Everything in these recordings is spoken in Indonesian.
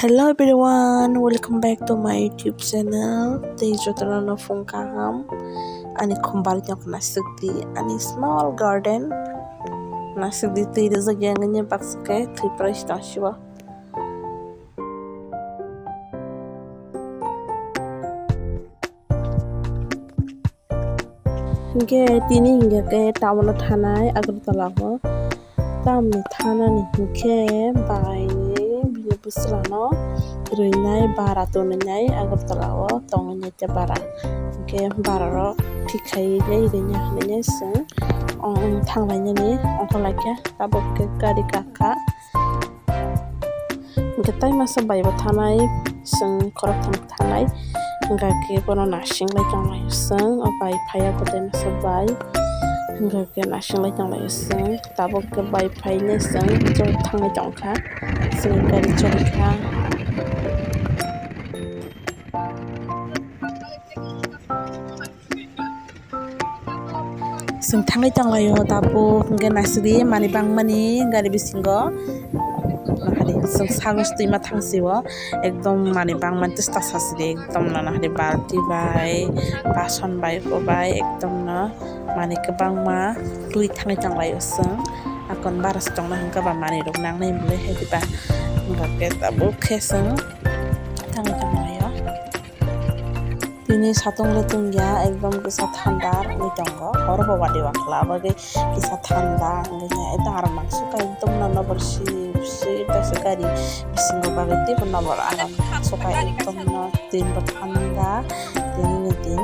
Hello everyone, welcome back to my YouTube channel. Today's na phungkaham ani kembali yang nasib di ani small garden nasib di tiri zagyangnya pakske tri price tashiwa. Hingga tini hingga ke tawana thanai Agartala ho tamni thana ni hingke bai ni buslano Ruinai bara tonai Agartala ho tongnya te bara hingke bara ro thikai nei renya nenya sung thanglainya ni ongkolakya tabok ke gari kakak hingke tai masa bai ba thanai sung korok thanai hingga ke bono nasing lai janglai sung bai phaya kote masa bai hingga ke nasing lai janglai sung tabok ke bai phai ne sung jo thangai jongkha sung gari chorikha sung thangai janglai ho tabok hingga nasiri mani bangmani gari bisingo hari sung sagus tuima thangsiwo ekdom mani bangman tista sasiri ekdom na hari balti bai bason bai ko bai ekdom na mani kebangma tui thangai janglai sung akon baras tongna hingga ba mani rok nang nei mule hedi ba hingga ke tabuk khesung thangai janglai Tini satung letung ya ekdom kisa thandar ni tongo horbo wadi wakla bagi kisa thandar ngenya eta aram suka ekdom na bersih eta sekali bisingo bagi ti penabor aram suka ekdom na tin berthanda tin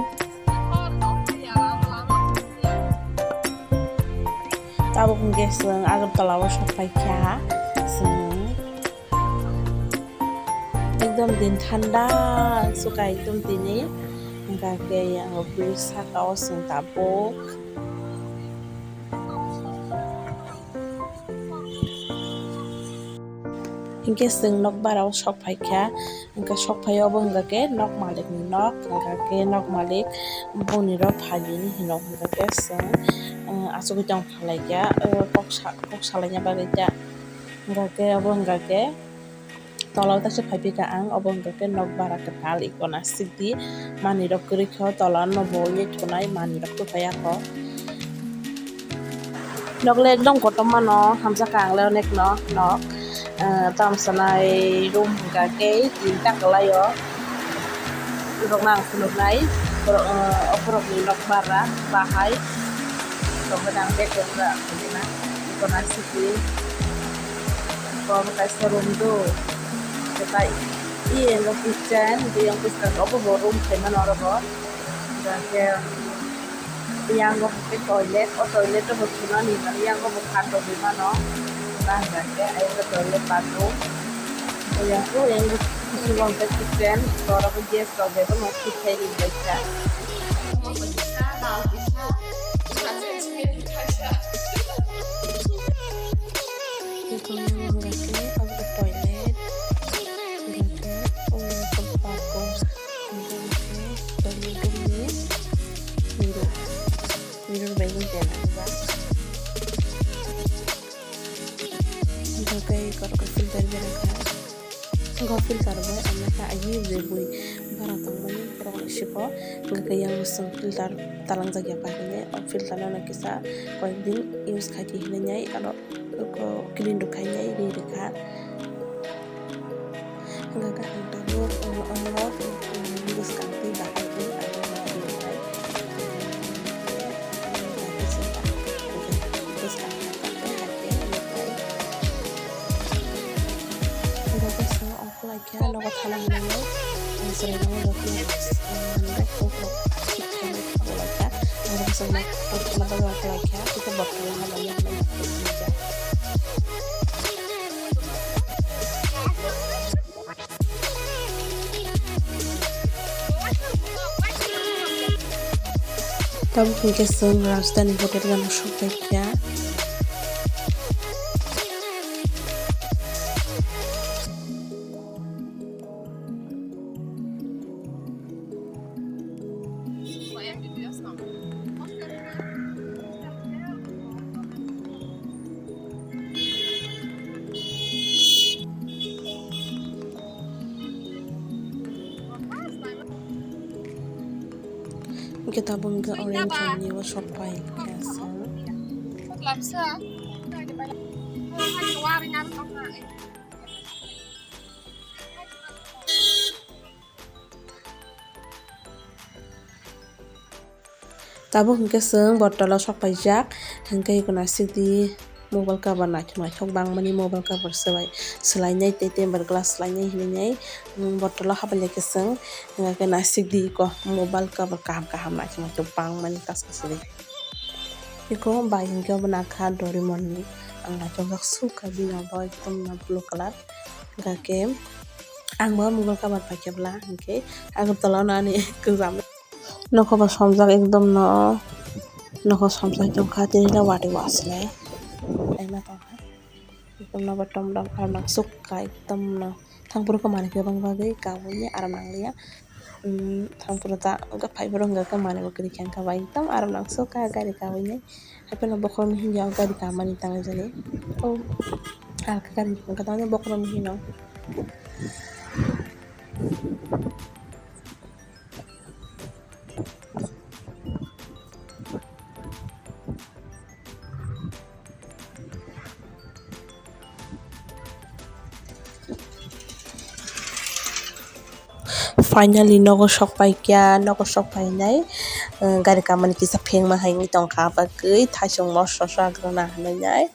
tabuk ngeseng Agartala wa sapai kya seng ekdom din thanda suka ekdom tini hingga ke yang bwkha sung tabuk hingga sung nok barao sok paikha hingga sok payo bo hingga ke nok malik ni nok hingga ke nok malik boni ro phali ni hinok hingga ke sung Aswk jong phalai ya kok salainya bagai ja hingga ke abo hingga ke tolong tak sepai pika ang obong ke nok bara ke pali kona sidi mani rok kuri kho tolong no boye tunai mani rok tu paya ko nok lek dong ko tomano hamsa kang leo nek no nok tam sanai room ka ke tin tak layo rok nang sunuk nai oprok ni nok bara bahai rok bedang dek ora kena kona sidi ko ka room do kita iya nggak kitchen dia yang pisah apa borum teman orang bor dan yang nggak ke toilet itu betul nih kan yang nggak bukan tuh gimana nah jadi air ke toilet bathroom yang tuh yang bisa uang ke kitchen orang kerja sebagai itu mau kita di baca filter boy amaka ayi zebui baratang mani prong sipo ngaka yang musang filter talang jagya pakne filter na kisa koindin use khati hinanyai aro ko clean do khanyai ri rekha ngaka antabo ono use kanti bakati aro na ri khai kya logo thalang namo sering namo logo logo kita logo logo sama logo logo kya kita bakal halanya meja kamu mungkin semua dan hotel yang masuk kya kita bungga orange ni wa sopai kasang tabo hingke seng botol sopai jak hingke kuna sidi mobile cover na khma thok bang mani mobile cover selainai tete bar glass selainai hinai botol habale ke seng hingke na sidi ko mobile cover kaham na khma thok bang mani tas kasri iko bai hingke bana kha dorimon ni angna chok swkhaa bina boy ekdom na blue color gake angba mobile cover pakebla hingke agutala nani kujam nokoba somjak ekdom noko somjak tongkha tini na wati wasle aina tongkha ekdom na bottom dam arnang swkhaa ekdom na thangpuru ko mani bang bagui kabuni arnang liya thangpuru ta gapai borong ga mani bakri khan ka bai ekdom arnang swkhaa gari kabuni haipeno bokrom hinja gari kamani tangai jani oh alka gari katanya bokrom hino finally nogo sokpai nai gari kamani kisa phengma haini tongkha bagui thaisung moso sagrana hanai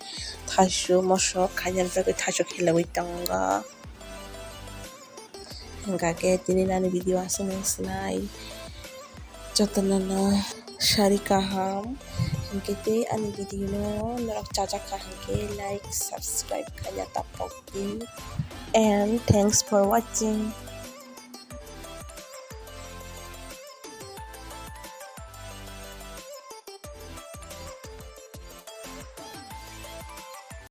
thaisu moso khaina bagui thaisu khilawui tongo hingake tini nani video asung snai jotono sari kaham hingke te ani video no norok chajak hingke like subscribe khaina tapok and thanks for watching.